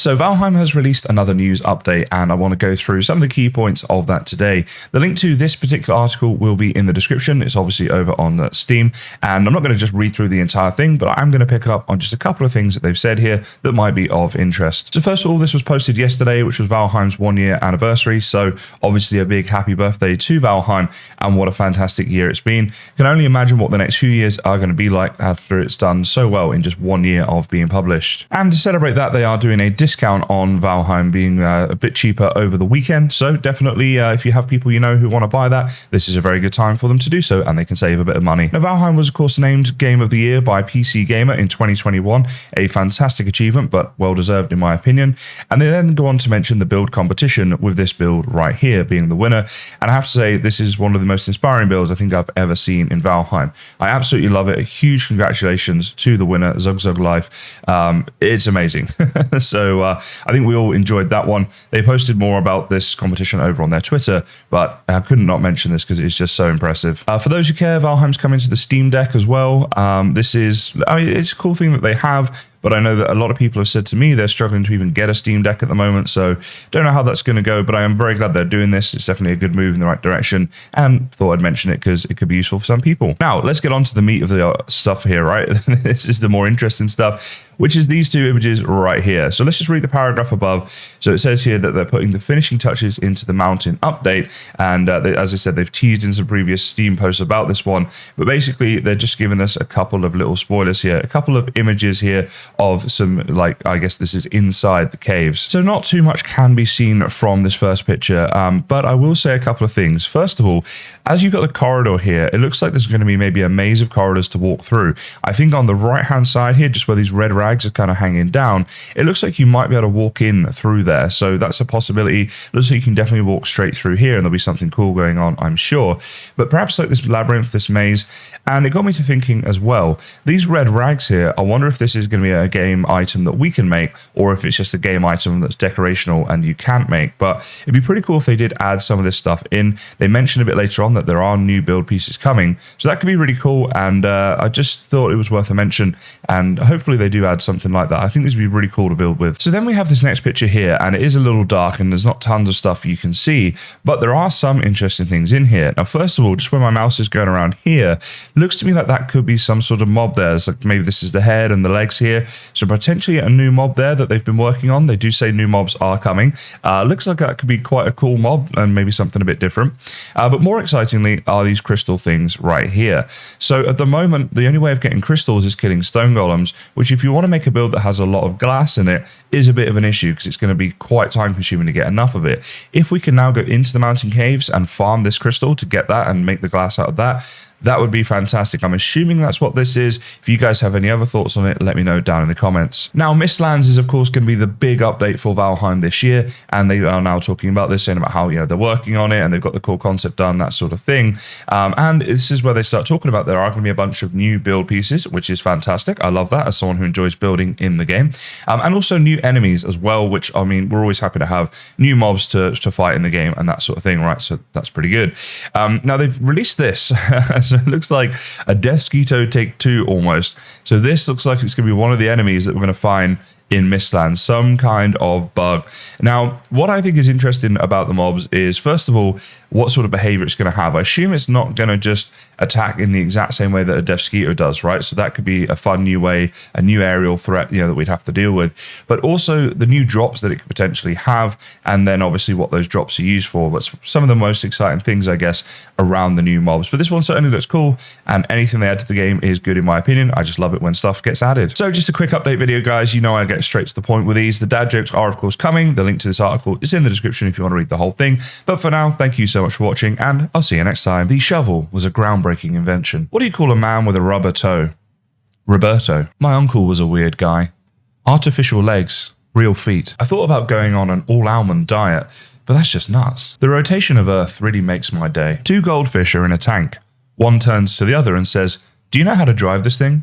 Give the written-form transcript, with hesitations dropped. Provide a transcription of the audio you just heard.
So Valheim has released another news update, and I want to go through some of the key points of that today. The link to this particular article will be in the description. It's obviously over on Steam, and I'm not going to just read through the entire thing, but I'm going to pick up on just a couple of things that they've said here that might be of interest. So first of all, this was posted yesterday, which was Valheim's 1-year anniversary. So obviously a big happy birthday to Valheim, and what a fantastic year it's been. Can only imagine what the next few years are going to be like after it's done so well in just 1 year of being published. And to celebrate that, they are doing a discount on Valheim being a bit cheaper over the weekend. So definitely, if you have people you know who want to buy that, this is a very good time for them to do so, and they can save a bit of money. Now, Valheim was of course named Game of the Year by PC Gamer in 2021, a fantastic achievement, but well deserved in my opinion. And they then go on to mention the build competition, with this build right here being the winner. And I have to say, this is one of the most inspiring builds I think I've ever seen in Valheim. I absolutely love it. A huge congratulations to the winner, Zug Zug Life. It's amazing. So I think we all enjoyed that one. They posted more about this competition over on their Twitter, but I couldn't not mention this because it's just so impressive. For those who care, Valheim's coming to the Steam Deck as well. It's a cool thing that they have, but I know that a lot of people have said to me they're struggling to even get a Steam Deck at the moment, so don't know how that's going to go, but I am very glad they're doing this. It's definitely a good move in the right direction, and thought I'd mention it because it could be useful for some people. Now, let's get on to the meat of the stuff here, right? This is the more interesting stuff, which is these two images right here. So let's just read the paragraph above. So it says here that they're putting the finishing touches into the mountain update, and as I said, they've teased in some previous Steam posts about this one, but basically they're just giving us a couple of little spoilers here, a couple of images here of some, like, I guess this is inside the caves. So not too much can be seen from this first picture, but I will say a couple of things. First of all, as you've got the corridor here, it looks like there's going to be maybe a maze of corridors to walk through. I think on the right hand side here, just where these red rags are kind of hanging down, it looks like you might be able to walk in through there. So that's a possibility. Looks like you can definitely walk straight through here and there'll be something cool going on, I'm sure. But perhaps like this labyrinth, this maze. And it got me to thinking as well, these red rags here, I wonder if this is going to be a game item that we can make, or if it's just a game item that's decorational and you can't make. But it'd be pretty cool if they did add some of this stuff in. They mentioned a bit later on that there are new build pieces coming, so that could be really cool, and I just thought it was worth a mention, and hopefully they do add something like that. I think this would be really cool to build with. So then we have this next picture here, and it is a little dark and there's not tons of stuff you can see, but there are some interesting things in here. Now, first of all, just where my mouse is going around here, looks to me like that could be some sort of mob there. So maybe this is the head and the legs here, so potentially a new mob there that they've been working on. They do say new mobs are coming. Looks like that could be quite a cool mob and maybe something a bit different. But more excitingly are these crystal things right here. So at the moment, the only way of getting crystals is killing stone golems, which if you want to make a build that has a lot of glass in it is a bit of an issue because it's going to be quite time consuming to get enough of it. If we can now go into the mountain caves and farm this crystal to get that and make the glass out of that, that would be fantastic. I'm assuming that's what this is. If you guys have any other thoughts on it, let me know down in the comments. Now, Mistlands is of course going to be the big update for Valheim this year, and they are now talking about this, saying about how, you know, they're working on it and they've got the core concept done, that sort of thing. And this is where they start talking about there are going to be a bunch of new build pieces, which is fantastic. I love that as someone who enjoys building in the game, and also new enemies as well, which, I mean, we're always happy to have new mobs to fight in the game and that sort of thing, right? So that's pretty good. Now they've released this. So it looks like a Deathsquito Take 2 almost. So this looks like it's going to be one of the enemies that we're going to find in Mistlands, some kind of bug. Now, what I think is interesting about the mobs is, first of all, what sort of behavior it's going to have. I assume it's not going to just attack in the exact same way that a Deathsquito does, right? So that could be a fun new way, a new aerial threat, you know, that we'd have to deal with. But also the new drops that it could potentially have, and then obviously what those drops are used for. But some of the most exciting things, I guess, around the new mobs. But this one certainly looks cool, and anything they add to the game is good in my opinion. I just love it when stuff gets added. So just a quick update video, guys. You know I get straight to the point with these. The dad jokes are of course coming. The link to this article is in the description if you want to read the whole thing. But for now, thank you so much for watching, and I'll see you next time. The shovel was a groundbreaking invention. What do you call a man with a rubber toe? Roberto. My uncle was a weird guy. Artificial legs, real feet. I thought about going on an all-almond diet, but that's just nuts. The rotation of Earth really makes my day. Two goldfish are in a tank. One turns to the other and says, "Do you know how to drive this thing?"